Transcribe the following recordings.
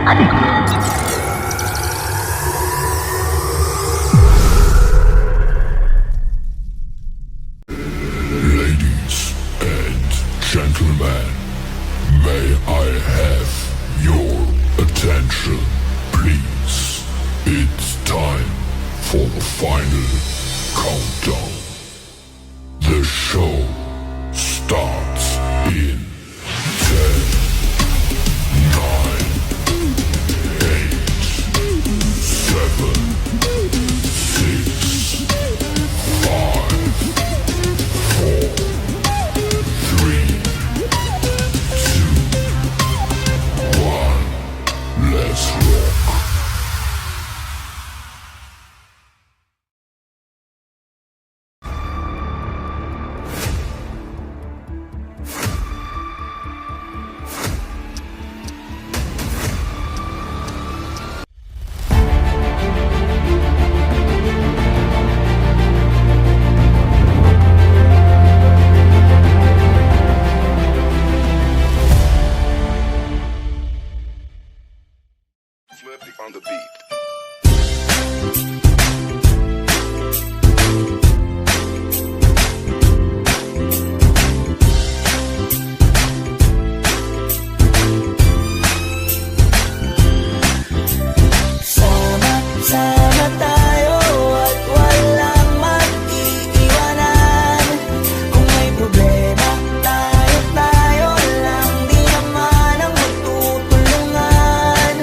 Ladies and gentlemen, may I have your attention, please? It's time for the final countdown. The show starts in 10, 9, 8, 7, 6, 5, 4, 3, 2, 1. Let's rock. Flippy on the beat. Sama-sama tayo at walang mag-iiwanan. Kung may problema, tayo lang, di naman ang magtutulungan.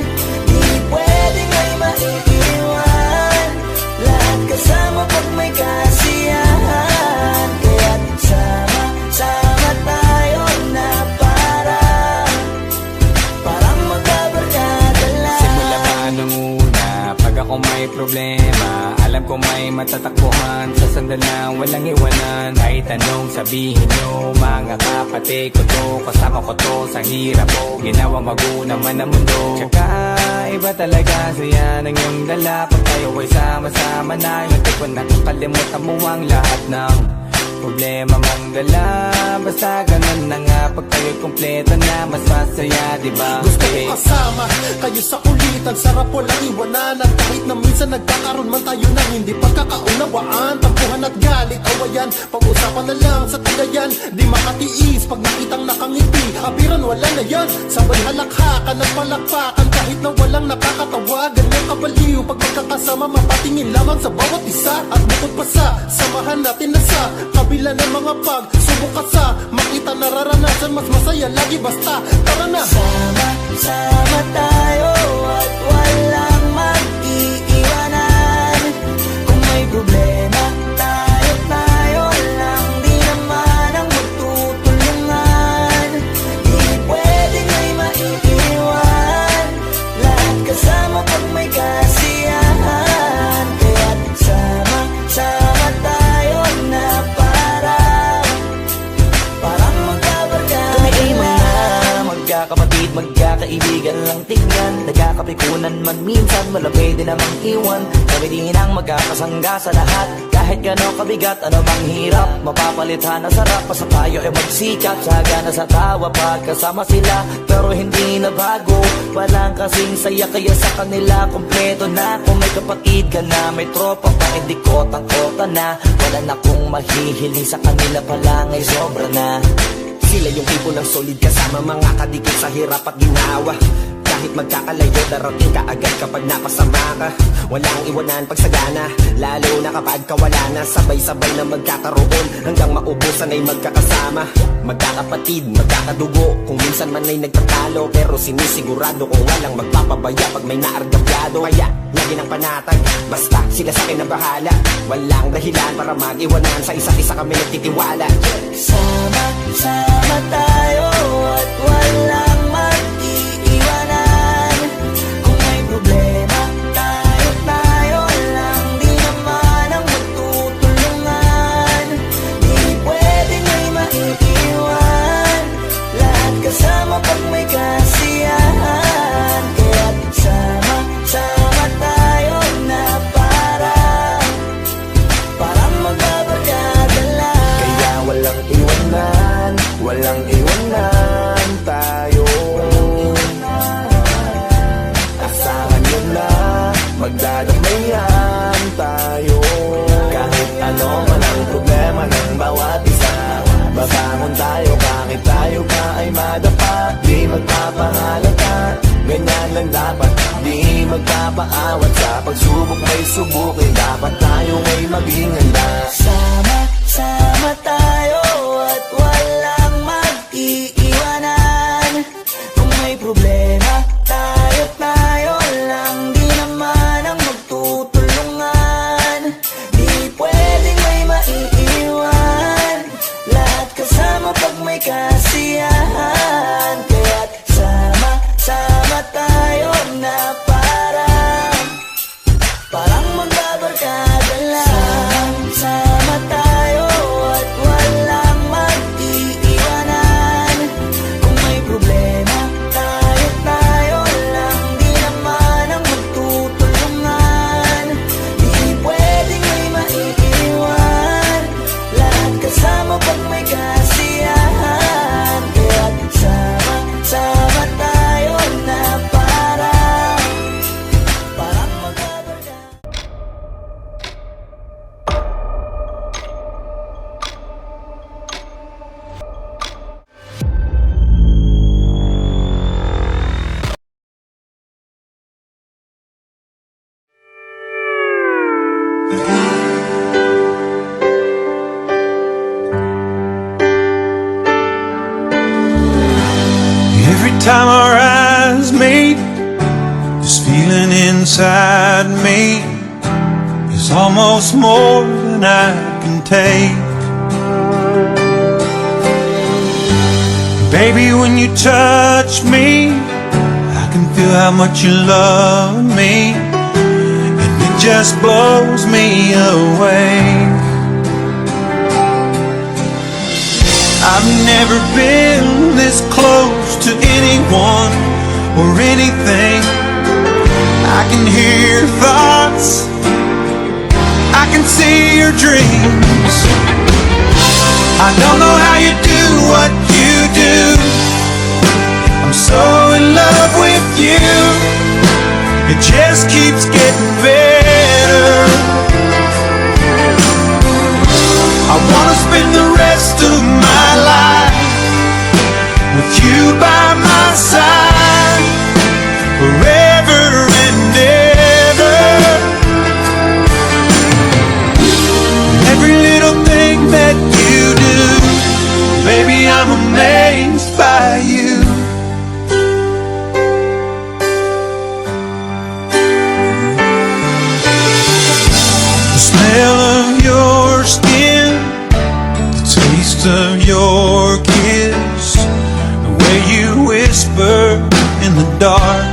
Di pwedeng may maiiwan, lahat kasama pag may kasiyahan. Kaya't sama-sama tayo na parang magkabarkada lang. Simula pa nung una, pag ako may problema, alam ko may matatakbuhan. Sa sandal na walang iwanan, kahit anong sabihin nyo, mga kapatid ko to, kasama ko to sa hirap ko, ginawa magunang man ang mundo. Tsaka iba talaga saya ng iyong dala, pag tayo ay sama-sama na, hindi ko nakakalimutan mo ang lahat ng problema mong dala. Basta ganun na nga, pag tayo'y kumpleto na, mas masaya, diba? Gusto ko kasama kayo sa kulitan, sarap walang iwanan. At kahit na minsan nagkakaroon man tayo ng hindi pagkakaunawaan, tampuhan at galit, awayan, pag-usapan na lang sa tagayan. Di makatiis pag nakitang nakangiti, abiran wala na yan. Sabay halakhakan at palakpakan, kahit na walang nakakatawa. Ganyan kabaliw pag magkakasama, mapatingin lamang sa bawat isa. At bukod pa sa samahan natin na sa kabila ng mga pagsubok at sa makita nararanasan, mas masaya lagi basta tara na. Sama-sama tayo at walang mag-iiwanan. Kung may problema, tayo lang, di naman ang magtutulungan. Di pwedeng may maiiwan, lahat kasama pag may kasiyahan. Kaya't sama-sama tayo na parang magkabarkada. Kami ay mga magkakapatid, magkakaibigan lang tingnan. Nagkakapikunan man minsan, wala pwede namang iwan. Kami din ang magkakasangga sa lahat. Kahit gano'ng kabigat, ano bang hirap, mapapalitan ang sarap. Basta tayo ay magsikap, sagana sa tawa pagkasama sila. Pero hindi na bago, walang kasing saya, kaya sa kanila kompleto na. Kung may kapatid ka na, may tropa pa, hindi kotang-kota na. Wala na kong mahihiling sa kanila pa lang ay sobra na. Sila yung tipo ng solid kasama, mga kadikit sa hirap at ginawa. Kahit magkakalayo, darating ka agad kapag napasama ka. Walang iwanan pag sagana, lalo na kapag kawala na. Sabay-sabay na magkakaroon, hanggang maubusan ay magkakasama. Magkakapatid, magkakadugo, kung minsan man ay nagtatalo, pero sinisigurado kung walang magpapabaya pag may naargabyado. Kaya lagi ng panatag, basta sila sa akin na bahala. Walang dahilan para mag-iwanan, sa isa't isa kami nagtitiwala. Sama-sama tayo at walang mag-iiwanan. Kung may problema, tayo lang, di naman ang magtutulungan. Di pwedeng may maiiwan, lahat kasama pag may kasiyahan. Kaya't sama-sama tayo na parang magbabarkada lang. Kaya walang iwanan tayo. madapa, di magpapahalata. Ganyan lang dapat, di magpapaawat. Sa pagsubok may subukin, dapat tayo ay maging handa. Sama tayo at walang mag-iiwanan. Kung may problema, tayo lang, di naman ang magtutulungan. Di pwedeng may maiiwan, lahat kasama pag may kasiyahan. Kaya't sama tayo na parang magbabarkada lang. Sama tayo at walang mag-iiwanan. Kung may problema, tayo lang, di naman ang magtutulungan. Di pwedeng may maiiwan, lahat kasama pag may kasiyahan. Kaya't sama tayo na parang magbabarkada. Every time our eyes meet, this feeling inside me is almost more than I can take. Baby, when you touch me, I can feel how much you love me, and it just blows me away. I've never been this close to anyone or anything. I can hear your thoughts, I can see your dreams. I don't know how you do what you do. I'm so in love with you, it just keeps getting better. I wanna spend the rest of my life with you by my side, forever and ever. Every little thing that you do, baby, I'm amazed by you. The smell of your skin, taste of your kiss, the way you whisper in the dark,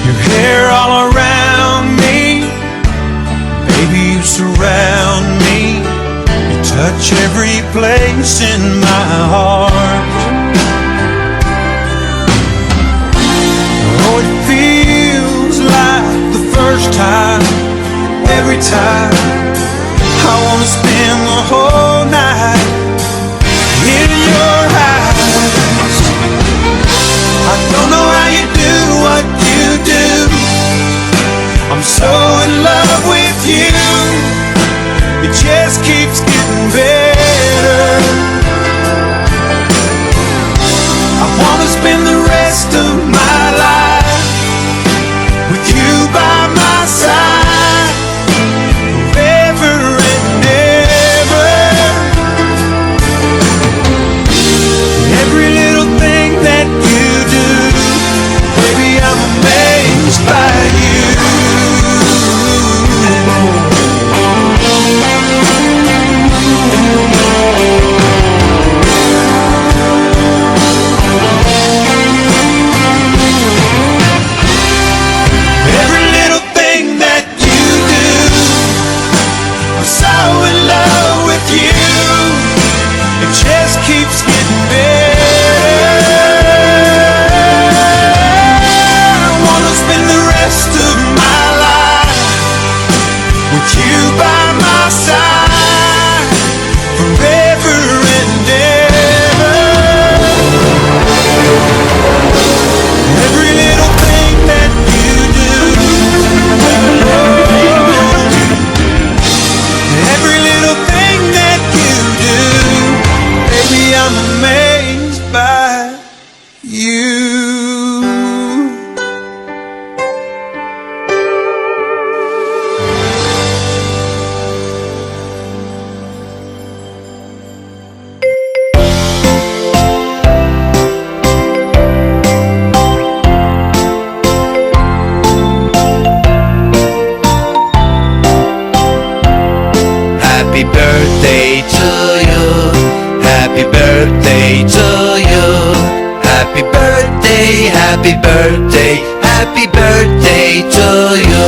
your hair all around me, baby, you surround me, you touch every place in my heart. Oh, it feels like the first time, every time. I wanna spend the whole night in your eyes. I don't know how you do what you do. I'm so in love with you, it just keeps getting better. I wanna spend the rest of my life with you by my side, forever and ever. birthday to you. Happy birthday, happy birthday, happy birthday to you.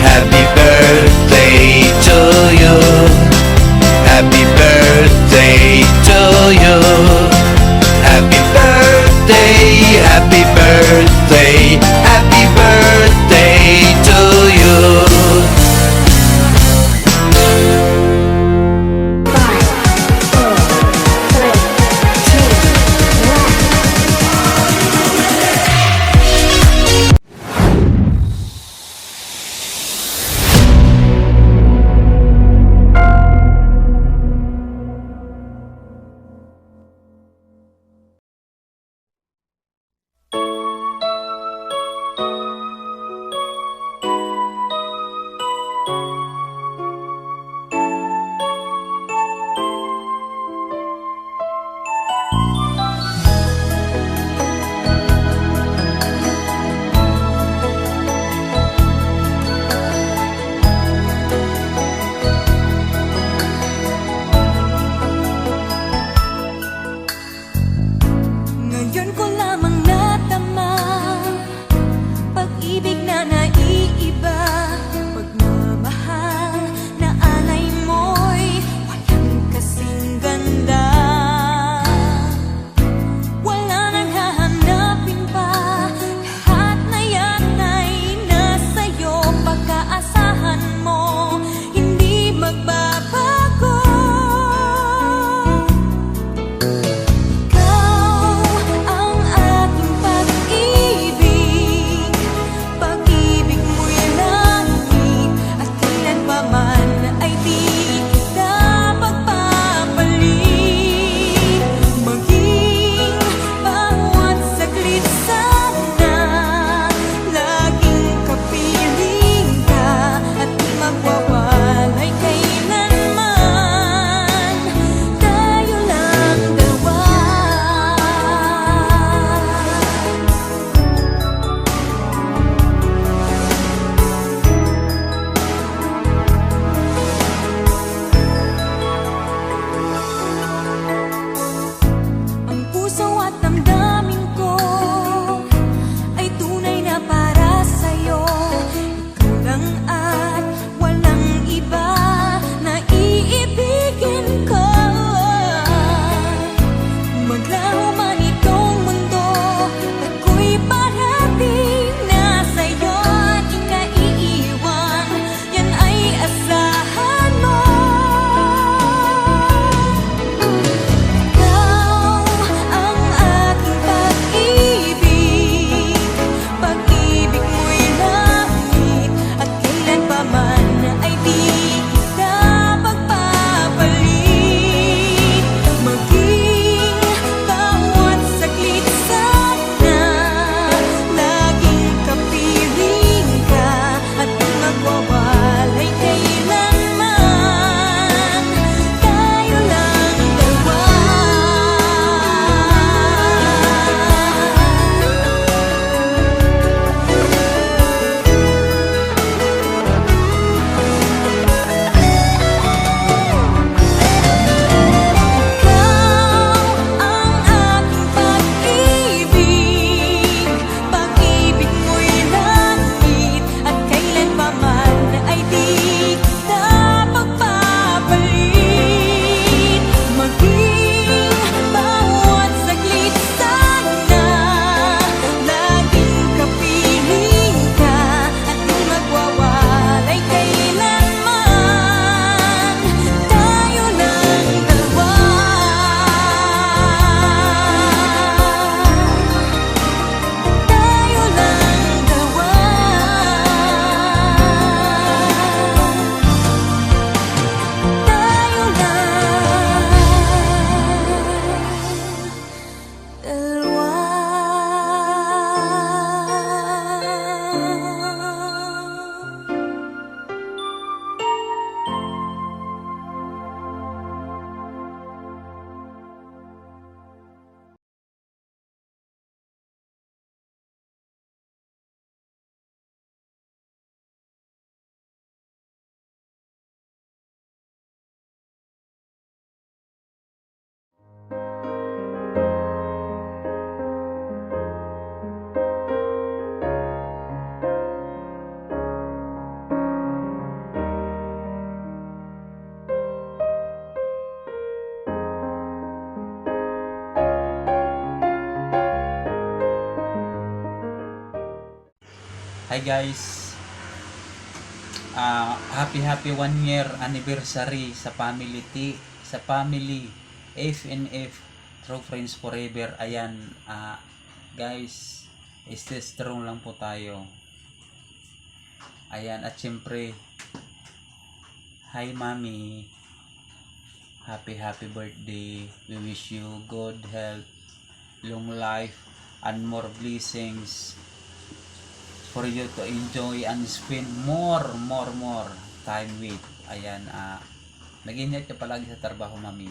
Happy birthday to you. Happy birthday to you. Happy birthday, happy birthday, happy birthday to you. Hi guys. Happy 1 year anniversary sa family FNF True Friends Forever. Ayan, guys, stay strong lang po tayo. Ayan, at syempre, hi mami. Happy birthday. We wish you good health, long life, and more blessings for you to enjoy and spend more time with. Ayan, nag-ingat ka palagi sa trabaho, mami.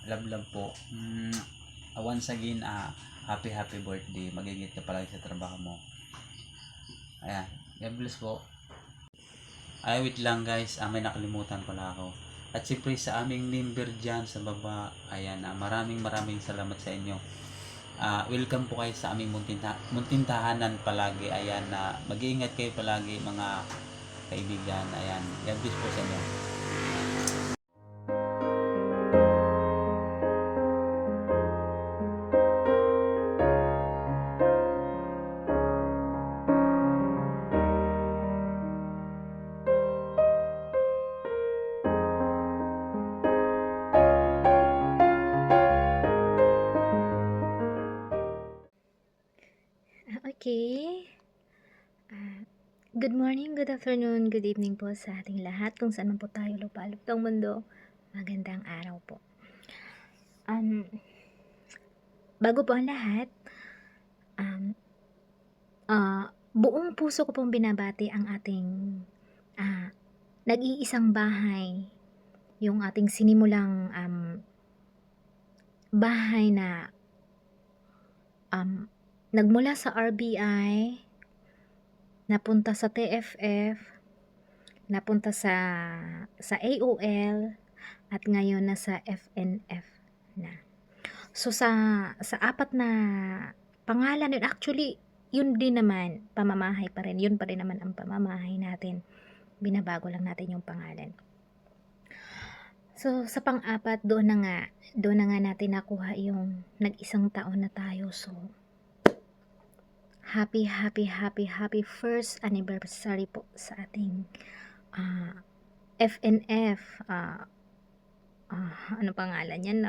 Love po. Once again, happy birthday. Mag-ingat ka palagi sa trabaho mo. Ayan, God bless po. Ay, wait lang guys, may nakalimutan pala ako. At siyempre sa aming member dyan sa baba, ayan, maraming salamat sa inyo. Welcome po kayo sa aming muntintahanan palagi. Ayan, mag-iingat kayo palagi mga kaibigan. Ayan, God bless po sa inyo. Okay. Good morning, good afternoon, good evening po sa ating lahat kung saan man po tayo lupalop ng mundo. Magandang araw po. Bago po ang lahat, buong puso ko pong binabati ang ating nag-iisang bahay, yung ating sinimulang bahay na nagmula sa RBI, napunta sa TFF, napunta sa AOL, at ngayon nasa FNF na. So sa apat na pangalan yun, actually yun din naman, pamamahay pa rin, yun pa rin naman ang pamamahay natin. Binabago lang natin yung pangalan. So sa pang-apat, doon na nga natin nakuha yung nag-isang taon na tayo. So happy first anniversary po sa ating FNF. Ano pangalan yan?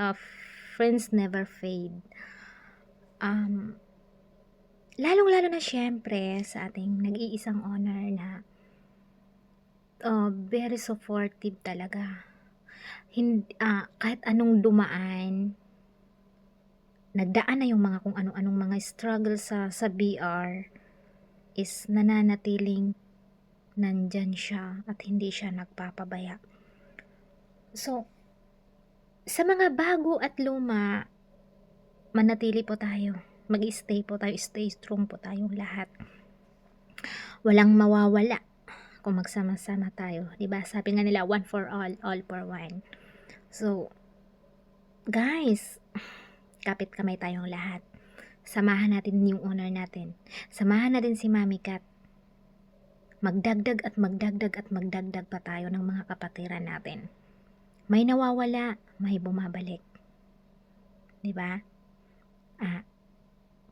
Friends Never Fade. Lalong-lalo na syempre sa ating nag-iisang owner na very supportive talaga. Kahit anong dumaan, nagdaan na yung mga kung ano-anong mga struggle sa BR, is nananatiling nandyan siya at hindi siya nagpapabaya. So, sa mga bago at luma, manatili po tayo. Mag-stay po tayo, stay strong po tayong lahat. Walang mawawala kung magsama-sama tayo. Diba? Sabi nga nila, one for all for one. So, guys, kapit kamay tayong lahat. Samahan natin yung owner natin. Samahan natin si Mami Kat. Magdagdag pa tayo ng mga kapatiran natin. May nawawala, may bumabalik. Diba?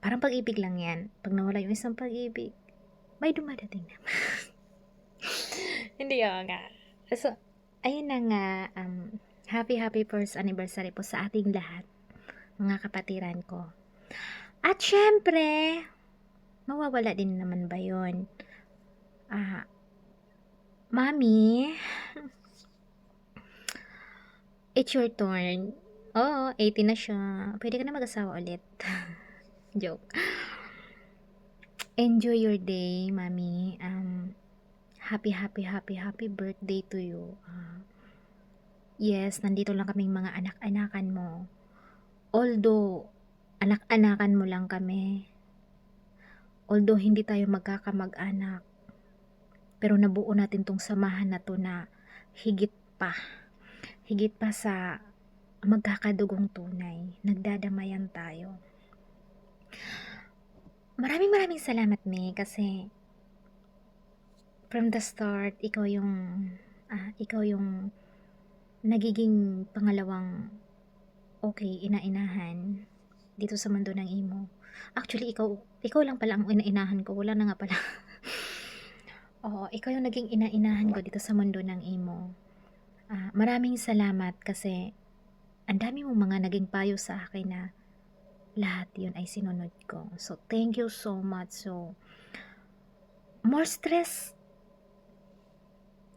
Parang pag-ibig lang yan. Pag nawala yung isang pag-ibig, may dumadating na. Hindi ako nga. So, ayun na nga, happy first anniversary po sa ating lahat, mga kapatiran ko. At syempre, mawawala din naman ba yun? Mami, it's your turn. Oo, 18 na siya. Pwede ka na mag-asawa ulit. Joke. Enjoy your day, Mami. Happy birthday to you. Yes, nandito lang kaming mga anak-anakan mo. Although, anak-anakan mo lang kami. Although, hindi tayo magkakamag-anak. Pero nabuo natin tong samahan na to na higit pa sa magkakadugong tunay. Nagdadamayan tayo. Maraming salamat, May, kasi from the start, ikaw yung nagiging pangalawang ina-inahan dito sa mundo ng imo. Actually, ikaw lang pala ang ina-inahan ko. Wala na nga pala. Oo, ikaw yung naging ina-inahan ko dito sa mundo ng imo. Maraming salamat kasi ang dami mong mga naging payo sa akin na lahat yun ay sinunod ko. So, thank you so much. So, more stress,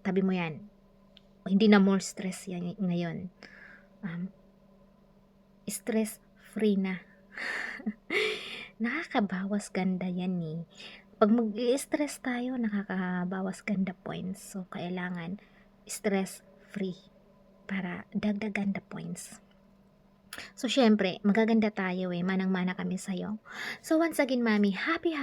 tabi mo yan. Hindi na more stress yan ngayon. Stress free na. Nakakabawas ganda yan eh. Pag mag-i-stress tayo, nakakabawas ganda points. So, kailangan stress free para dagdagan the points. So, syempre, magaganda tayo eh. Manang-mana kami sa'yo. So, once again, Mami, happy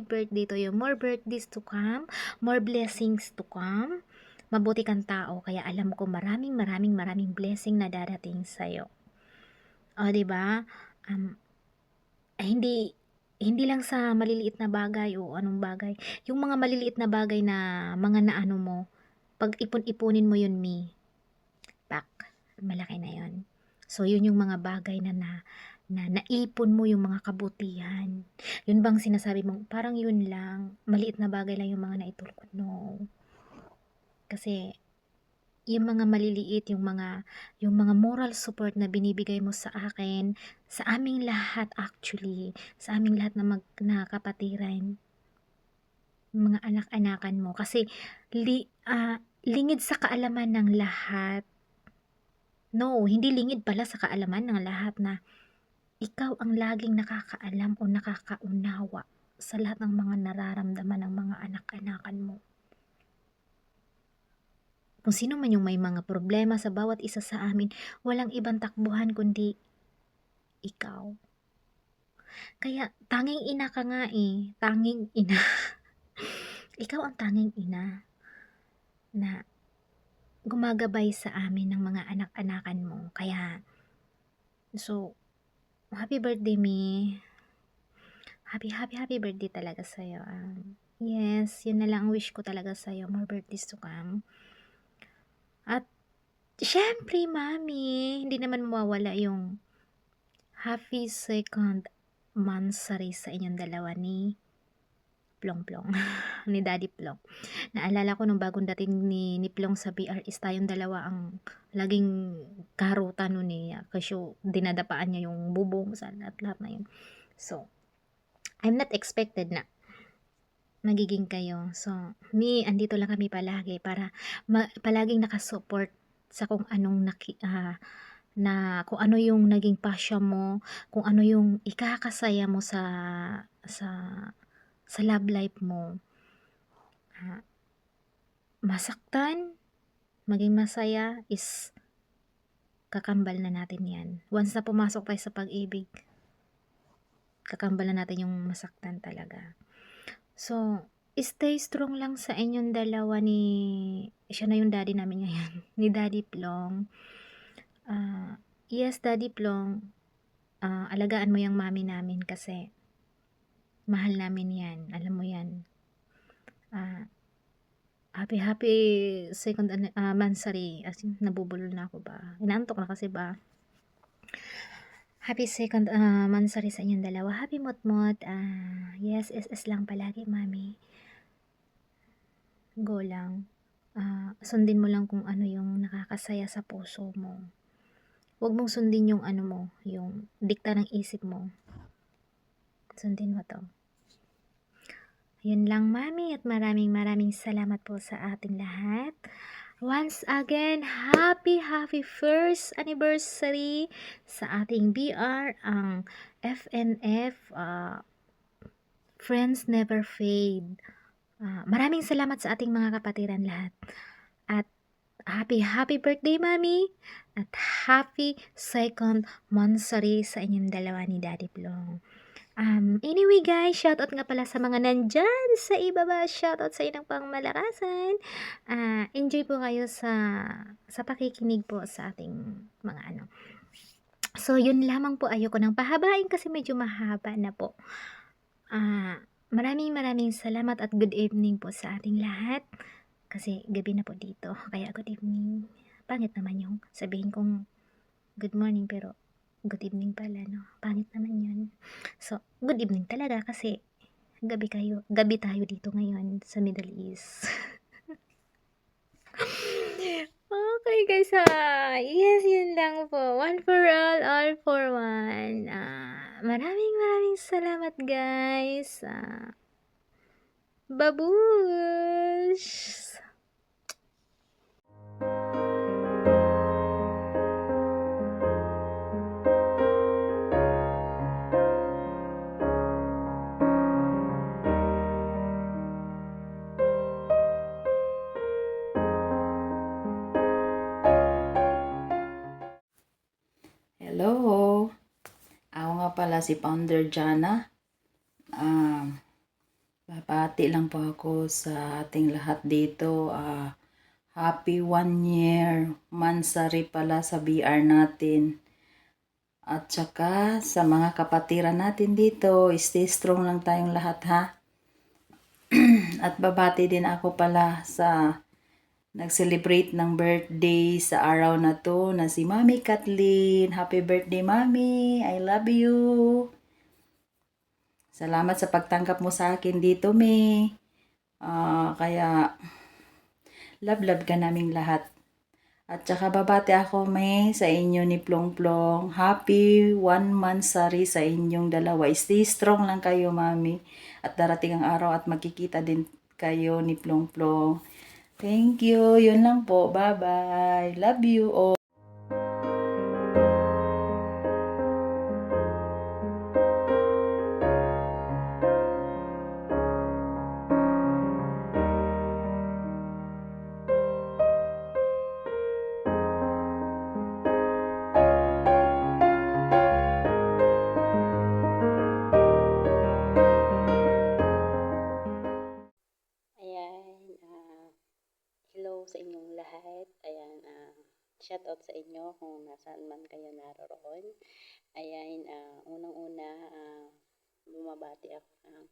birthday to you. More birthdays to come. More blessings to come. Mabuti kang tao. Kaya alam ko maraming blessing na darating sa'yo. O, diba? Hindi lang sa maliliit na bagay o anong bagay. Yung mga maliliit na bagay na mga naano mo, pag ipon-ipunin mo yun, pak, malaki na yun. So, yun yung mga bagay na naipon mo yung mga kabutihan. Yun bang sinasabi mong, parang yun lang, maliit na bagay lang yung mga naitulog ko? No. Kasi, yung mga maliliit, yung mga moral support na binibigay mo sa akin, sa aming lahat actually, sa aming lahat na kapatiran, mga anak-anakan mo. Kasi, lingid sa kaalaman ng lahat. No, hindi lingid pala sa kaalaman ng lahat na ikaw ang laging nakakaalam o nakakaunawa sa lahat ng mga nararamdaman ng mga anak-anakan mo. Kung sino man yung may mga problema sa bawat isa sa amin, walang ibang takbuhan kundi ikaw. Kaya tanging ina ka nga eh, tanging ina. Ikaw ang tanging ina na gumagabay sa amin ng mga anak-anakan mo. Kaya, so, happy birthday, me. Happy birthday talaga sa'yo. Yes, yun na lang ang wish ko talaga sa'yo. More birthdays to come. At, syempre, Mami, hindi naman mawawala yung happy second monthsary sa inyong dalawa ni Plong, ni Daddy Plong. Naalala ko nung bagong dating ni Plong sa BR is tayong dalawa ang laging karutan nun eh. Kasi dinadapaan niya yung bubong sa lahat na yun. So, I'm not expected na magiging kayo. So, andito lang kami palagi para palaging nakasupport sa kung anong kung ano yung naging pasya mo, kung ano yung ikakasaya mo sa love life mo. Masaktan, maging masaya is kakambal na natin yan. Once na pumasok tayo sa pag-ibig, kakambal na natin yung masaktan talaga. So, stay strong lang sa inyong dalawa siya na yung daddy namin ngayon, ni Daddy Plong. Yes, Daddy Plong, alagaan mo yung mami namin kasi mahal namin yan. Alam mo yan. Happy second monthsary. As in, nabubulol na ako ba? Inaantok na kasi ba? Happy second monthsary sa inyong dalawa. Happy mot-mot. Yes, SS lang palagi, Mami. Go lang. Sundin mo lang kung ano yung nakakasaya sa puso mo. Huwag mong sundin yung yung dikta ng isip mo. Sundin mo to. Yun lang, Mami, at maraming salamat po sa ating lahat. Once again, happy first anniversary sa ating BR, ang FNF, Friends Never Fade. Maraming salamat sa ating mga kapatiran lahat. At happy birthday, Mami, at happy second monthsary sa inyong dalawa ni Daddy Plong. Anyway guys, shoutout nga pala sa mga nandyan sa ibaba. Shoutout sa inang pangmalakasan. Enjoy po kayo sa pakikinig po sa ating mga So, yun lamang po. Ayoko nang pahabain kasi medyo mahaba na po. Maraming salamat at good evening po sa ating lahat. Kasi gabi na po dito. Kaya good evening. Pangit naman yung sabihin kong good morning pero good evening pala, no? Pangit naman yun. So, good evening talaga kasi gabi tayo dito ngayon sa Middle East. Okay guys, yes, yun lang po. One for all for one. Maraming salamat guys. Babush! Hello! Ako nga pala si Founder Jana. Babati lang po ako sa ating lahat dito. Happy 1 year mansari pala sa BR natin. At saka sa mga kapatiran natin dito, stay strong lang tayong lahat ha. At babati din ako pala sa nag-celebrate ng birthday sa araw na to na si Mami Kathleen. Happy birthday, Mami! I love you! Salamat sa pagtanggap mo sa akin dito, Mi. Kaya, love ka naming lahat. At saka babati ako, Mi, sa inyo ni Plong Plong. Happy 1 monthsary sa inyong dalawa. Stay strong lang kayo, Mami. At darating ang araw at makikita din kayo ni Plong Plong. Thank you. Yun lang po. Bye-bye. Love you all. Hello sa inyong lahat. Ayan, shout out sa inyo kung nasaan man kayo naroon. Ayan, unang-una, bumabati ako ng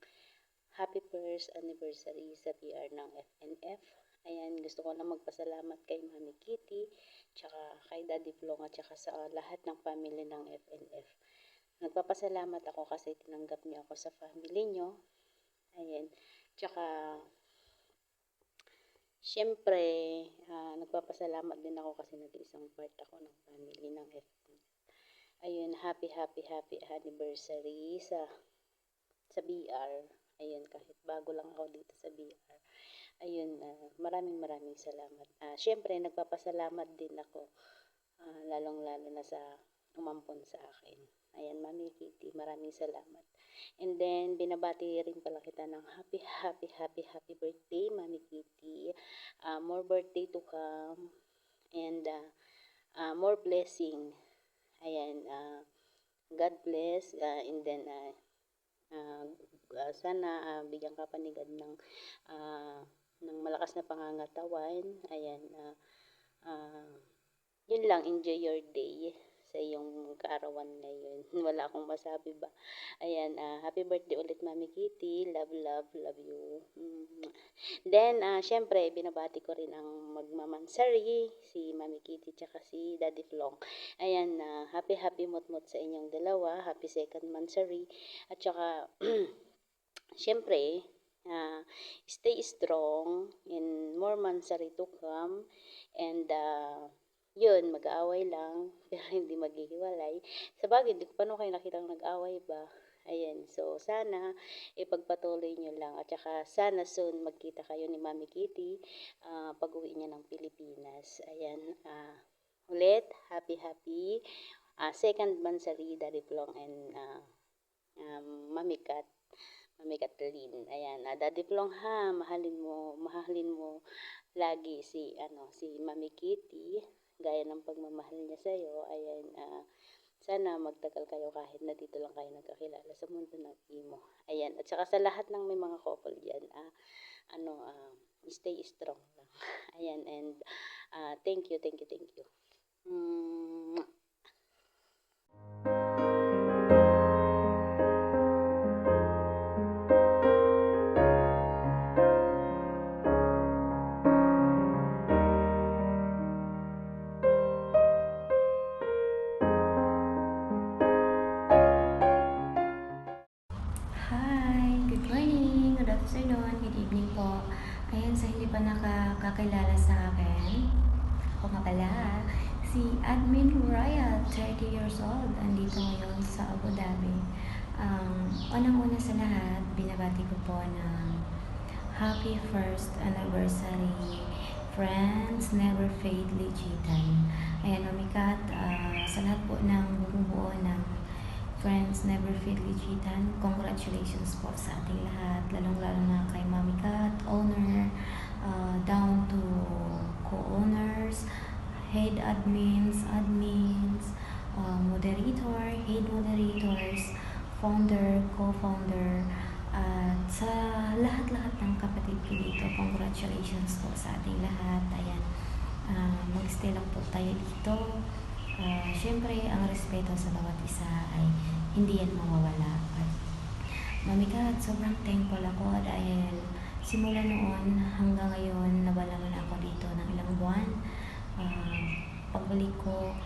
happy first anniversary sa PR ng FNF. Ayan, gusto ko lang magpasalamat kay Mami Kitty, tsaka kay Daddy Plong, at tsaka sa lahat ng family ng FNF. Nagpapasalamat ako kasi tinanggap niyo ako sa family niyo. Ayan, tsaka siyempre, nagpapasalamat din ako kasi nag-isang part ako ng family ng FNF. Ayun, happy anniversary sa BR. Ayun, kahit bago lang ako dito sa BR. Ayun, maraming salamat. Siyempre, nagpapasalamat din ako, lalong-lalo na sa umampon sa akin. Ayan, Mami Kitty, maraming salamat. And then, binabati rin pala kita ng happy birthday, Mami Kitty. More birthday to come. And more blessing. Ayan, God bless. And then, sana bigyan ka panigad ng malakas na pangangatawan. Ayan, yun lang, enjoy your day sa iyong kaarawan ngayon. Wala akong masabi ba. Ayan, happy birthday ulit, Mami Kitty. Love you. Then, syempre, binabati ko rin ang magmamansari, si Mami Kitty, tsaka si Daddy Plong. Ayan, happy mutmut sa inyong dalawa. Happy second mansari. At tsaka, syempre, stay strong and more mansari to come. And, yun, mag-aaway lang, pero hindi maghihiwalay. Sa bagay, hindi ko pa kayo nakitang nag-away ba. Ayan, so sana ipagpatuloy nyo lang. At saka sana soon magkita kayo ni Mami Kitty pag-uwi niya ng Pilipinas. Ayan, ulit, happy second mansari, Daddy Plong and Mami Kathleen. Ayan, Daddy Plong ha, mahalin mo lagi si Mami Kitty. Gaya ng pagmamahal niya sa'yo. Ayan, sana magtagal kayo kahit na dito lang kayo nagkakilala sa mundo ng imo. Ayan, at saka sa lahat ng may mga couple dyan, stay strong lang. Ayan, and thank you. Hi, good morning. nakakakilala sa akin, ako nga pala, si Admin Raya, 30 years old, andito ngayon sa Abu Dhabi. Unang-una sa lahat, binabati ko po ng happy first anniversary, Friends Never Fade Legitan. Ayan, Mamikat, sa lahat po ng bumubuo ng Friends Never Fade Legitan, congratulations po sa ating lahat, lalong-lalo na kay Mamikat, owner, down to co-owners, head admins, moderator, head moderators, founder, co-founder, at sa lahat-lahat ng kapatid ko dito, congratulations po sa ating lahat. Ayan, mag-stay lang po tayo dito. Siyempre, ang respeto sa bawat isa ay hindi yan mawawala. At Mamikat, sobrang thankful ako dahil simula noon hanggang ngayon, nawala man ako dito ng ilang buwan. Pagbalik ko,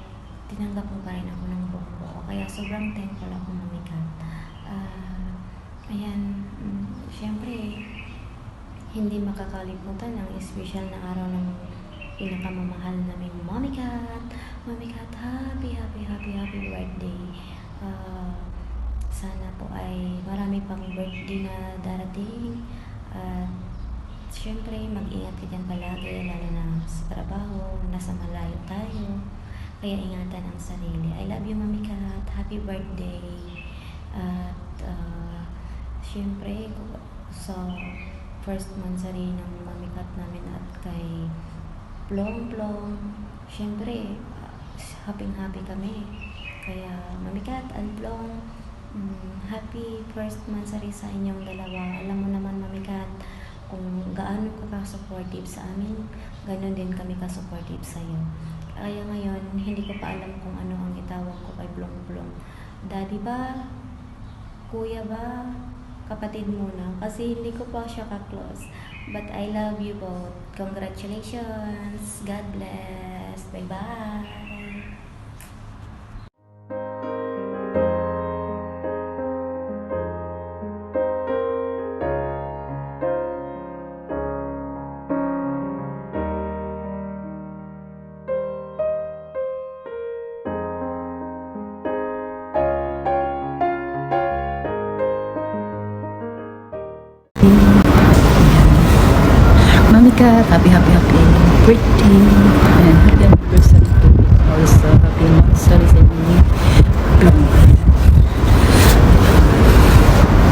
tinanggap mo pa rin ako ng buong buo. Kaya sobrang thankful ako, Mamikat. Ayan, siyempre, hindi makakalimutan ang special na araw ng pinakamamahal namin Mamikat. Mamikat, happy birthday. Sana po ay marami pang birthday na darating. At syempre, mag-ingat ka dyan palagi, lalo na sa trabaho, nasa malayo tayo. Kaya ingatan ang sarili. I love you, Mamikat. Happy birthday. At syempre, sa first monthsary ng Mamikat namin at kay Plong, syempre, happy kami. Kaya Mamikat and Plong, happy first monthsary sa inyong dalawa. Alam mo naman, Mamikat, kung gaano ka ka-supportive sa amin, ganoon din kami ka-supportive sa iyo. Kaya ngayon, hindi ko pa alam kung ano ang itawag ko kay Plong. Daddy ba? Kuya ba? Kapatid muna. Kasi hindi ko pa siya ka-close. But I love you both. Congratulations. God bless. Bye-bye. Mamikat, happy birthday and happy anniversary to me. Also, happy anniversary sa inyo.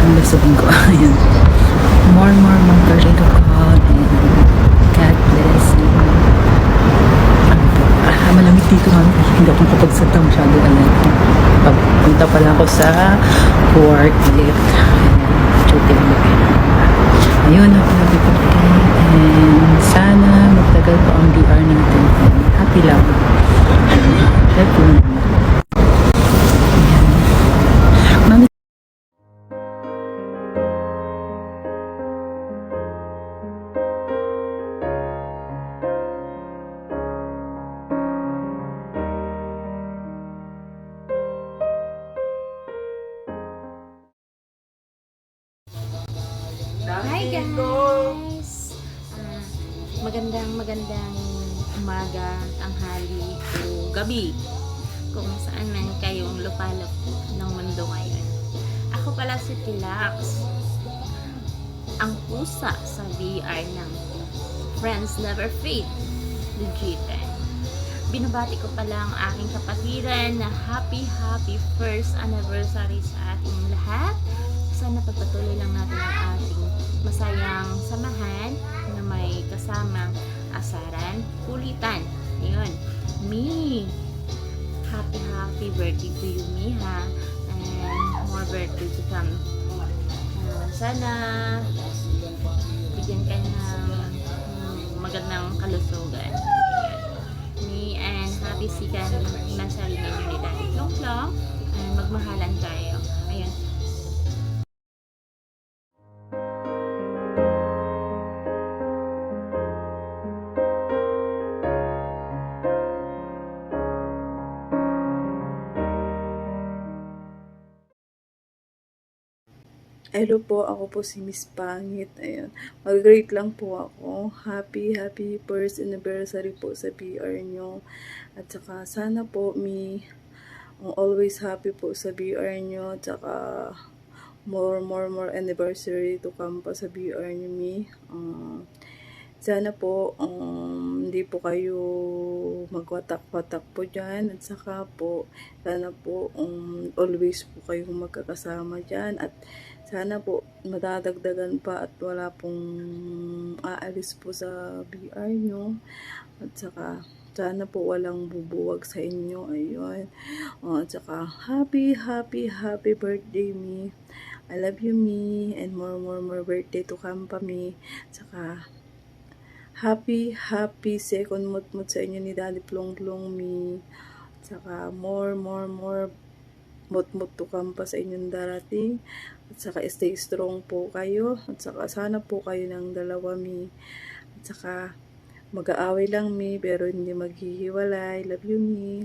Ang lasubin ko. Ayan. More birthday to God and God bless you. Malamig dito, mami. Hindi ako kapagsalita masyado. Pagpunta pala ako sa work ulit. Duty ulit. Ayun, happy birthday. And sana magtagal pa ang BR natin. Happy lang. Love you. Mami. Hi guys! Magandang umaga, tanghali o gabi kung saan man kayong lupalop ng mundo ngayon. Ako pala si Tilax, ang pusa sa VR ng Friends Never Fade Legitan. Binabati ko pala ang aking kapatiran na happy first anniversary sa ating lahat. Sana pagpatuloy lang natin ang ating masayang samahan na may kasamang asaran, kulitan. Ayun, me. Happy birthday to you, me, ha? And more birthday to come. Sana bigyan ka ng magandang kalusugan. Me and happy sikan na sarili ninyo ni Daddy Plong. Magmahalan tayo. Ayun. Hello po, ako po si Miss Pangit. Ayun. Mag-great lang po ako. Happy first anniversary po sa BR nyo. At saka sana po always happy po sa BR nyo. At saka more anniversary to come pa sa BR nyo, mi. Sana po hindi po kayo magwatak-watak po dyan. At saka po, sana po always po kayo magkakasama dyan. At sana po madadagdagan pa at wala pong aalis po sa BR nyo. At saka sana po walang bubuwag sa inyo. Ayun. At saka happy birthday, mi. I love you, mi. And more birthday to come pa, mi. At saka happy second month sa inyo ni Daddy Plong Plong, mi. At saka more mot to come pa sa inyong darating. At saka stay strong po kayo. At saka sana po kayo ng dalawa, mi. At saka mag-aaway lang, mi, pero hindi maghihiwalay. Love you, mi.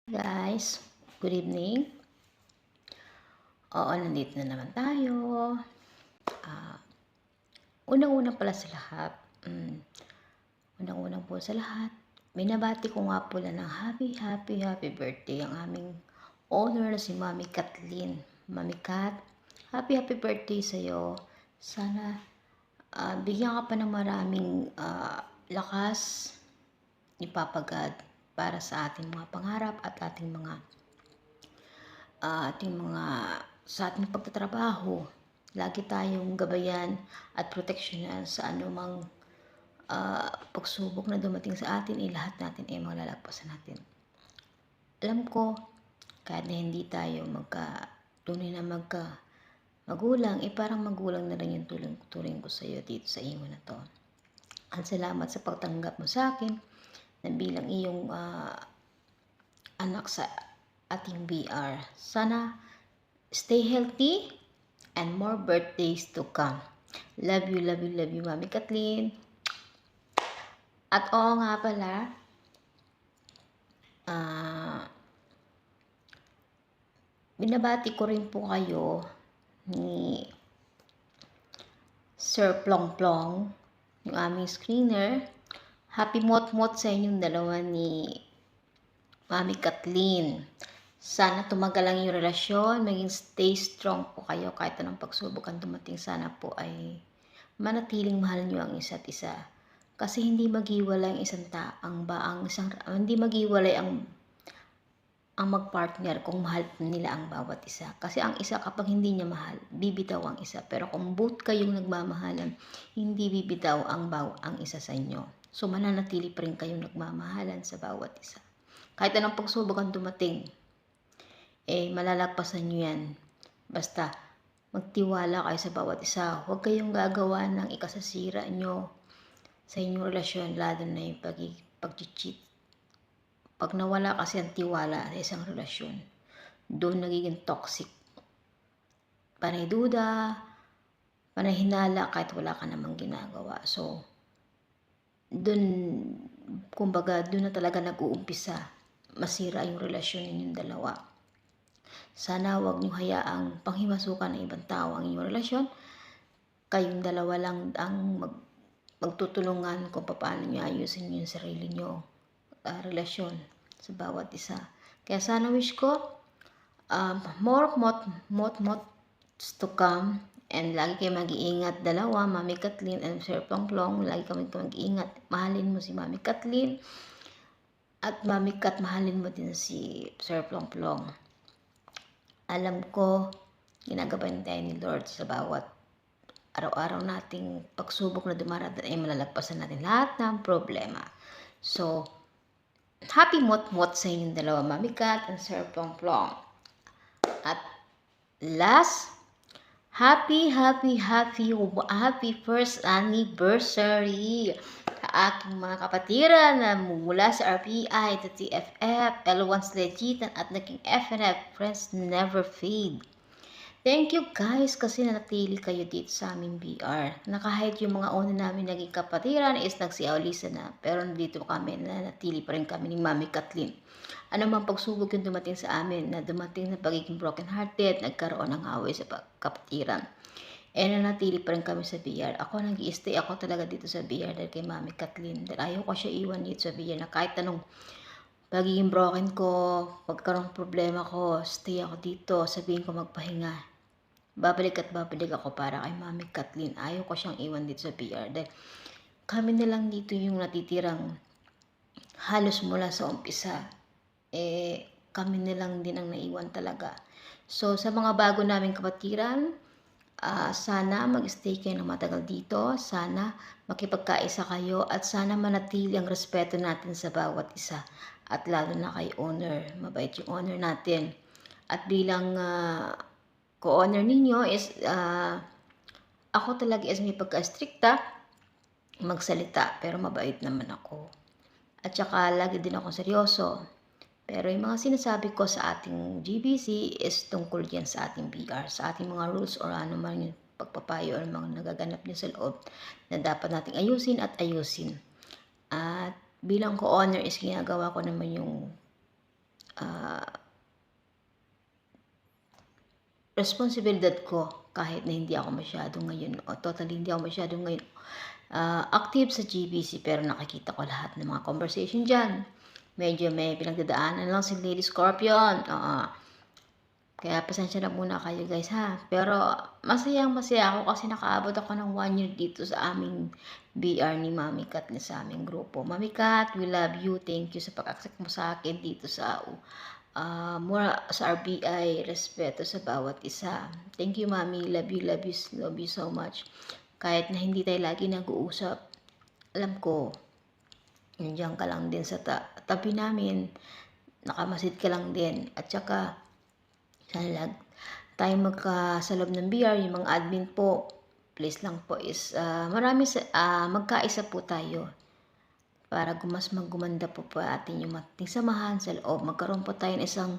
Guys, good evening. Oo, nandito na naman tayo. Unang-unang pala sa lahat. Unang-unang po sa lahat. Minabati ko nga pala ng happy birthday ang aming owner na si Mami Kathleen. Mami Kat, happy birthday sa'yo. Sana bigyan ka pa ng maraming lakas ni Papa God para sa ating mga pangarap at ating mga sa ating pagtatrabaho. Lagi tayong gabayan at proteksyonan sa anumang pagsubok na dumating sa atin, lahat natin ay malalagpasan natin. Alam ko, kahit na hindi tayo tunay na magulang, parang magulang na rin yung turing ko sa iyo dito sa imo na to. At salamat sa pagtanggap mo sa akin na bilang iyong anak sa ating BR. Sana stay healthy and more birthdays to come. Love you, Mami Kathleen. At oo nga pala, binabati ko rin po kayo ni Sir Plong Plong, yung aming screener. Happy mot sa inyong dalawa ni Mami Kathleen. Sana tumagal lang yung relasyon, maging stay strong po kayo kahit anong pagsubok ang dumating. Sana po ay manatiling mahal nyo ang isa't isa. Kasi hindi maghiwalay hindi maghiwalay ang magpartner kung mahal nila ang bawat isa. Kasi ang isa kapag hindi niya mahal, bibitaw ang isa. Pero kung both kayong nagmamahalan, hindi bibitaw ang isa sa inyo. So mananatili pa rin kayong nagmamahalan sa bawat isa. Kahit anong pagsubok ang dumating, malalagpasan nyo yan. Basta magtiwala kayo sa bawat isa. Huwag kayong gagawa ng ikasasira nyo sa inyong relasyon, lalo na yung pag-cheat. Pag nawala kasi ang tiwala sa isang relasyon, doon nagiging toxic. Panay duda, panay hinala kahit wala ka namang ginagawa. So, doon na talaga nag-uumpisa masira yung relasyon ninyong dalawa. Sana wag niyo hayaang panghimasukan ng ibang tao ang inyong relasyon. Kayong dalawa lang ang magtutulungan kung paano niyo ayusin yung sarili niyo relasyon sa bawat isa. Kaya sana wish ko more to come. And lagi kayo mag-iingat dalawa, Mami Kathleen and Sir Plong Plong. Lagi kami mag-iingat. Mahalin mo si Mami Kathleen. At Mami Kat, mahalin mo din si Sir Plong Plong. Alam ko, ginagabayan tayo ni Lord sa bawat araw-araw nating pagsubok na dumarating ay malalagpasan natin lahat ng problema. So, happy mot sa inyong dalawa, Mami Kat and Sir Plong Plong. At last, Happy first anniversary sa aking mga kapatiran na mula sa RPI to TFF, L1's Legitan at naging FNF, Friends Never Fade. Thank you guys kasi nanatili kayo dito sa aming BR. Na kahit yung mga una namin naging kapatiran is nagsiaulisa na. Pero dito kami, nanatili pa rin kami ni Mami Kathleen. Ano mang pagsubok yung dumating sa amin, na dumating na pagiging broken hearted, nagkaroon ng away sa kapatiran. Nanatili pa rin kami sa BR. Ako nag-i-stay ako talaga dito sa BR dahil kay Mami Kathleen. Dahil ayaw ko siya iwan dito sa BR na kahit anong pagiging broken ko, pagkaroon problema ko, stay ako dito, sabihin ko magpahinga. Babalik ako para kay Mami Kathleen. Ayaw ko siyang iwan dito sa BR dahil kami na lang dito yung natitirang halos mula sa umpisa. Kami na lang din ang naiwan talaga. So, sa mga bago naming kapatiran, sana mag-stay kayo ng matagal dito. Sana makipagkaisa kayo at sana manatili ang respeto natin sa bawat isa. At lalo na kay owner. Mabait yung owner natin. At bilang co-owner ninyo is ako talaga is may pagka-stricta magsalita pero mabait naman ako. At saka lagi din ako seryoso. Pero yung mga sinasabi ko sa ating GBC is tungkol yan sa ating BR, sa ating mga rules or ano man yung pagpapayo or mga nagaganap niya sa loob na dapat nating ayusin at ayusin. At bilang co-owner is ginagawa ko naman yung responsibilidad ko kahit na hindi ako masyadong ngayon o totally hindi ako masyadong ngayon active sa GBC pero nakikita ko lahat ng mga conversation dyan. Medyo may pinagdadaanan lang si Lady Scorpion. Kaya pasensya na muna kayo guys ha. Pero masaya ako kasi nakaabot ako ng 1 year dito sa aming BR ni Mami Kat na sa aming grupo. Mami Kat, we love you. Thank you sa pag-accept mo sa akin dito sa mura sa RBI, respeto sa bawat isa. Thank you, Mami. Love you so much. Kahit na hindi tayo lagi nag-uusap, alam ko, nandiyan ka lang din sa tabi namin, nakamasid ka lang din. At saka, sana tayo sa loob ng BR, yung mga admin po, please lang po is, magkaisa po tayo. Para gumanda po atin yung ating samahan sa loob. Magkaroon po tayo ng isang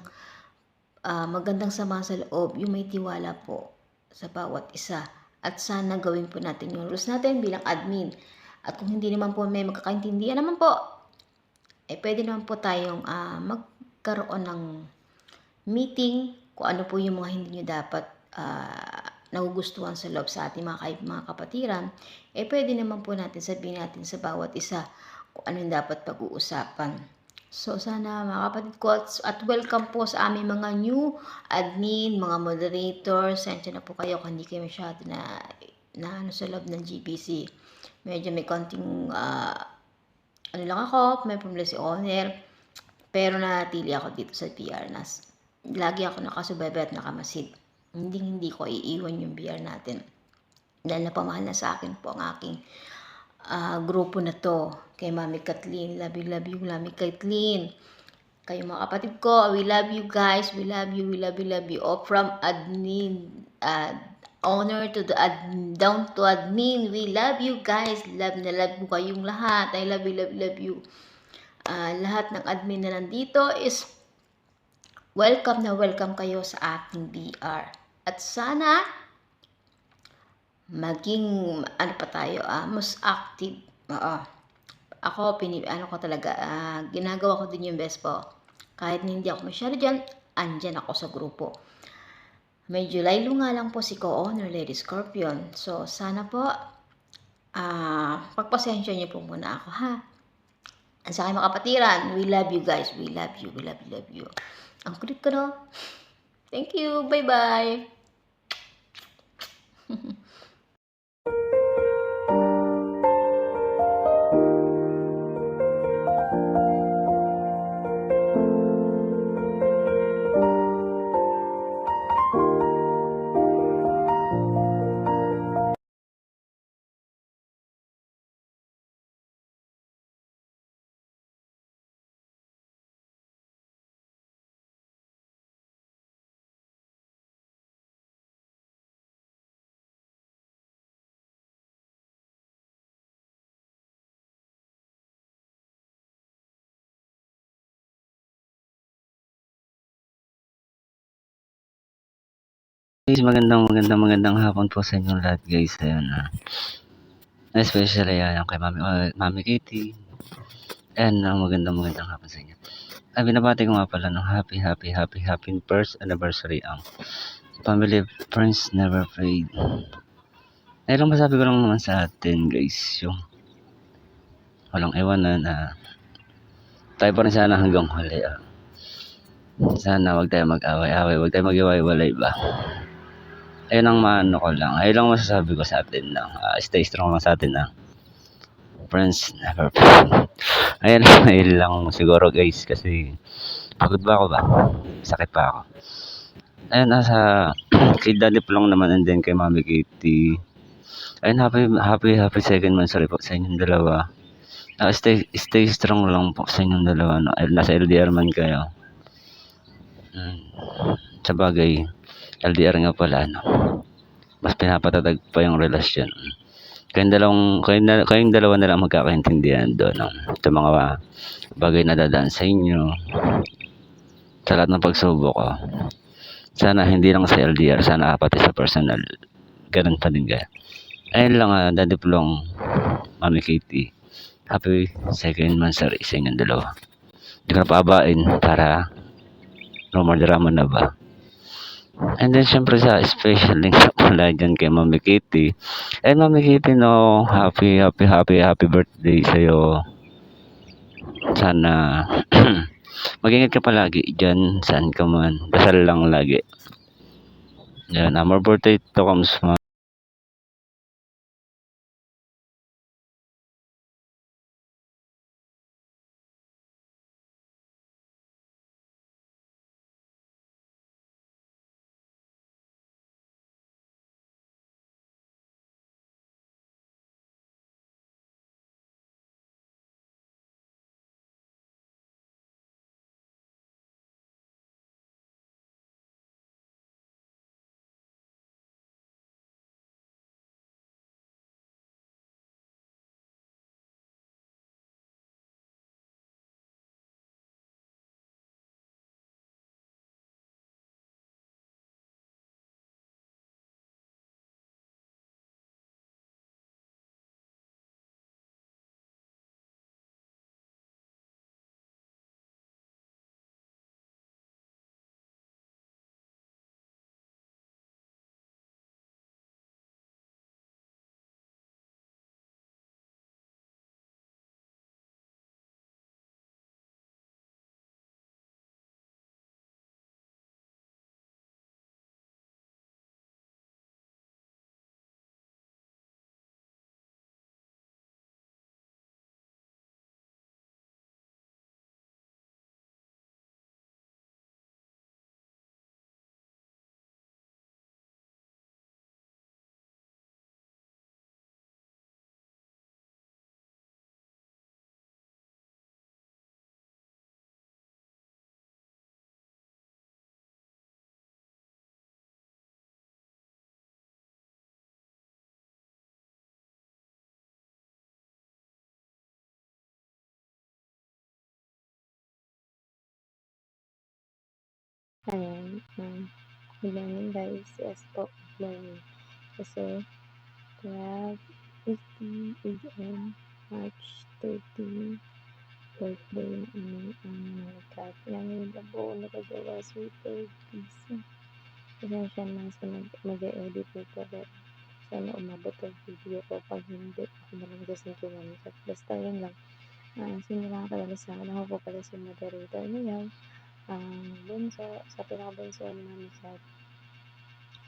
magandang samahan sa loob, yung may tiwala po sa bawat isa. At sana gawin po natin yung rules natin bilang admin. At kung hindi naman po may magkakaintindihan naman po, pwede naman po tayong magkaroon ng meeting kung ano po yung mga hindi nyo dapat nagugustuhan sa loob sa ating mga kapatiran. Pwede naman po natin sabihin natin sa bawat isa kung ano yung dapat pag-uusapan. So, sana mga kapatid ko at welcome po sa aming mga new admin, mga moderators. Sensya na po kayo kung hindi kayo masyado na sa loob ng GBC. Medyo may konting ano lang ako, may problema si owner. Pero natili ako dito sa BR nas. Lagi ako nakasubaybay at nakamasid. Hindi ko iiwan yung BR natin. Dahil napamahal na sa akin po ang aking grupo na to. Kay Mami Kathleen, love you, Mami Kathleen. Kayo mga kapatid ko, we love you guys, we love you. All from admin, owner to the down to admin, we love you guys. Love mo kayong lahat. I love you. Lahat ng admin na nandito is welcome kayo sa ating BR. At sana maging mas active. Ako ginagawa ko din yung best po. Kahit hindi ako masyado dyan, andyan ako sa grupo. Medyo laylo nga lang po si co-owner Lady Scorpion. So sana po pagpasensya niyo po muna ako ha. At sa aking mga kapatiran, we love you guys. We love you. Ang kulit ko no. Thank you. Bye-bye. Guys, magandang hapon po sa inyong lahat guys. Ayan, especially yan kay Mami Kitty. Ayan, magandang hapon sa inyo. Binabati ko nga pala ng happy first anniversary ang family, friends, never fade. Ay lang masabi ko lang naman sa atin guys, yung walang iwanan tayo pa rin sana hanggang huli. Sana wag tayo mag-away-away, wag tayo mag-iwalay ba. Ayun ang maano ko lang. Ayun lang masasabi ko sa atin lang. Stay strong lang sa atin na friends never fail. Ayun lang siguro guys kasi pagod ba ako ba? Sakit pa ako. Ayun, nasa kay Daddy po lang naman and then kay Mami Kitty. Ayun, happy second monthsary po sa inyong dalawa. Stay strong lang po sa inyong dalawa. No? Nasa LDR man kayo. Sa bagay, LDR nga pala, no? Mas pinapatatag pa yung relasyon. Kayong dalawa na lang magkakaintindihan doon, no? Sa mga bagay na dadaan sa inyo. Sa lahat ng pagsubok ko. Sana hindi lang sa LDR, sana pati sa personal. Ganun pa din kaya. Ayun lang, Daddy Plong, Mami Kitty. Happy second monthsary sa inyong dalawa. Hindi ko na paabain para no more drama na ba. And then syempre sa special link sa pala dyan kay Mami Kitty. And Mami Kitty, no, happy birthday sa'yo. Sana mag-ingat ka palagi dyan, saan ka man. Dasal lang lagi. Yan, more birthday to comes man. Ayan, good morning guys. Yes po, good morning. Kasi 12:50 AM, March 13, birthday ng aming cat. Ngayon na po nakagawa, super busy. Pasensya na sa mag-edit nito, pero sana umabot ang video ko. Pag hindi, ako na lang just nag-1 basta yun lang. Sino lang kalala sa akin, ako po pala si moderator niya. Bunso, sa pinakabunso ni Mami Chat.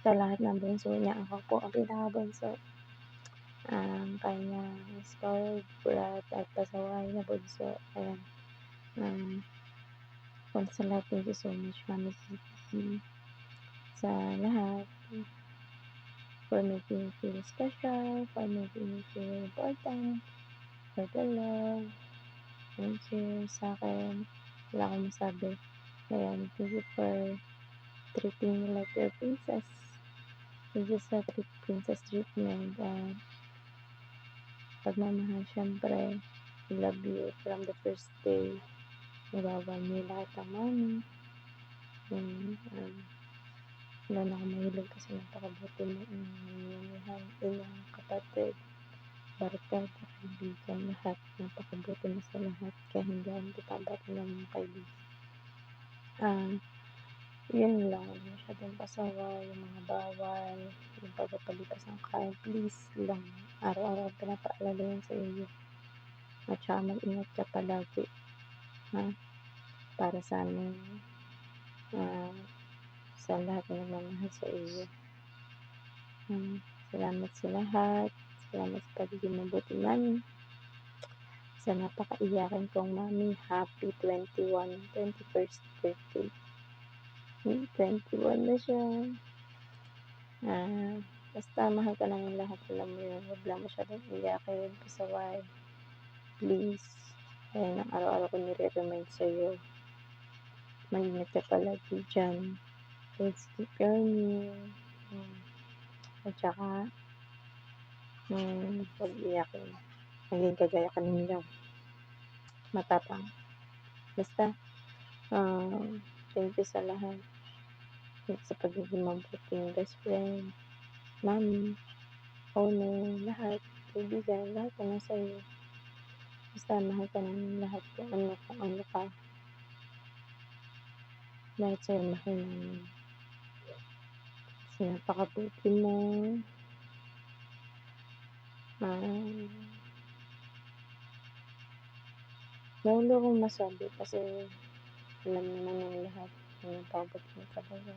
Sa lahat ng bunso niya, ako po ang pinakabunso. Kanya spoiled brat at pasaway na bunso. Ayan. Sa lahat, thank you so much, Mami Kitty. Sa lahat, for making me feel special, for making me feel important, for the love, thank you sa akin. Wala akong masabi. Ayan, thank you for treating me like your princess. Thank you sa princess treatment. Pagmamahal, syempre, I love you from the first day. Nabawal niyo lahat ng mami. Wala na akong mahilig kasi napakabuti mo ilang kapatid, barkada, kaibigan, lahat. Napakabuti mo sa lahat. Kaya hindi ako kita ng mga kaibigan. Yun lang. Masyadong pasaway, yung mga bawal, yung pagpapalipas ng kain. Please lang. Araw-araw pinapaalala yan sa iyo. At saka mag-ingat ka palagi. Para sa amin, sa lahat na nagmamahal sa iyo. Salamat sa lahat. Salamat sa pagiging mabuti namin. Sa napakaiyakin kong mami, happy 21st birthday. 21 na siya. Basta mahal ka namin lahat. Alam mo yun. Huwag lang masyadong iyakin, pasaway. Please. Ayan ang araw-araw ko nire-remind sa'yo. Mag-ingat ka palagi dyan. Please keep learning. At saka, huwag iyakin. Maging kagaya ka ninyo. Matapang. Basta, thank you sa lahat. Thank you sa pagiging mabuting best friend, mami, owner, lahat, kaibigan, lahat na nasa iyo. Basta mahal ka namin lahat kung ano ka. Lahat sa'yo mahal namin. Kasi napakabuti mo. Nawala akong masabi kasi alam naman ng lahat na napabot mo talaga.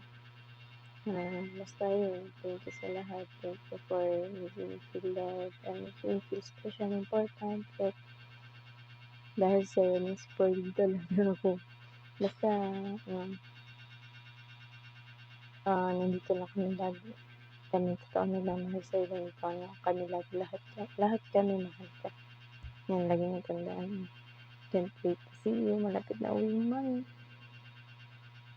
Basta yun, thank you sa lahat. Thank you for making me feel loved and making me feel special and important. At dahil sa'yo, na-spoiled talaga ako. Basta, nandito lang kami lagi. Kami totoo nagmamahal sa'yo. Nandito kami lagi. Lahat kami mahal ka. Yan, lagi nang tandaan. Can't wait to see you. Malapit na uwi mo, mami.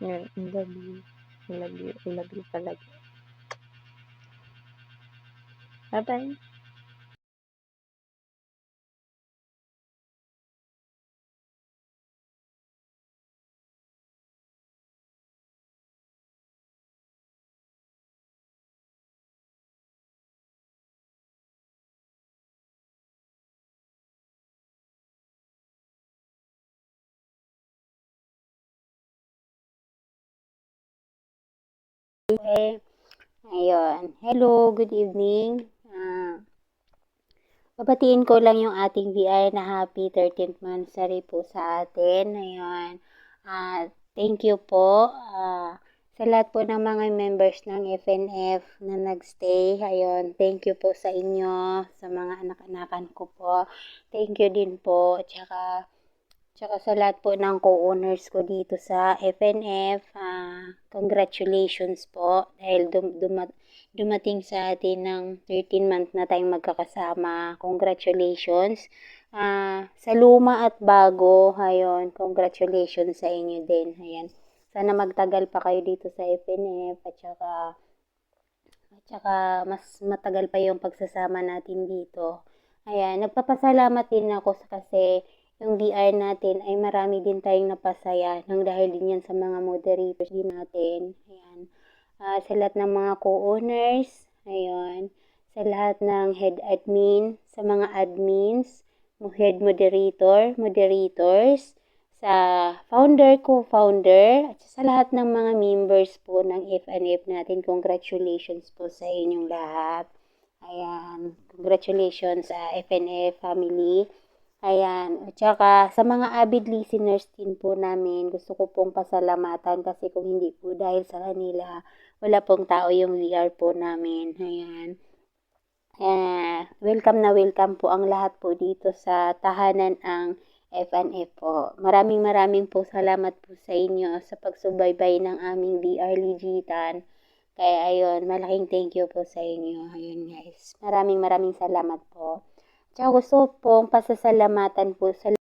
Yan, I love you. I love you. I love you palagi. Bye-bye. Ayun. Hello, good evening. Babatiin ko lang yung ating VR na happy 13th monthsary po sa atin. Ayun. Thank you po. Sa lahat po ng mga members ng FNF na nagstay. Ayun. Thank you po sa inyo. Sa mga anak-anakan ko po. Thank you din po. Tsaka sa lahat po ng co-owners ko dito sa FNF, congratulations po dahil dumating sa atin ng 13 months na tayong magkakasama. Congratulations. Sa luma at bago, ayun, congratulations sa inyo din. Ayan. Sana magtagal pa kayo dito sa FNF at saka mas matagal pa yung pagsasama natin dito. Ayan, nagpapasalamat din ako kasi yung VR natin ay marami din tayong napasaya nang dahil din yan sa mga moderators din natin. Ayan. Sa lahat ng mga co-owners, ayun, sa lahat ng head admin, sa mga admins, head moderators, sa founder, co-founder, at sa lahat ng mga members po ng FNF natin, congratulations po sa inyong lahat. Ayan, congratulations sa FNF family. Ayan, at saka sa mga avid listeners din po namin, gusto ko pong pasalamatan kasi kung hindi po dahil sa kanila, wala pong tao yung VR po namin. Ayan. Welcome na welcome po ang lahat po dito sa tahanan ang FNF po. Maraming po salamat po sa inyo sa pagsubaybay ng aming VR Ligitan. Kaya ayun, malaking thank you po sa inyo. Ayun guys, maraming salamat po. Tsaka gusto pong pasasalamatan po sa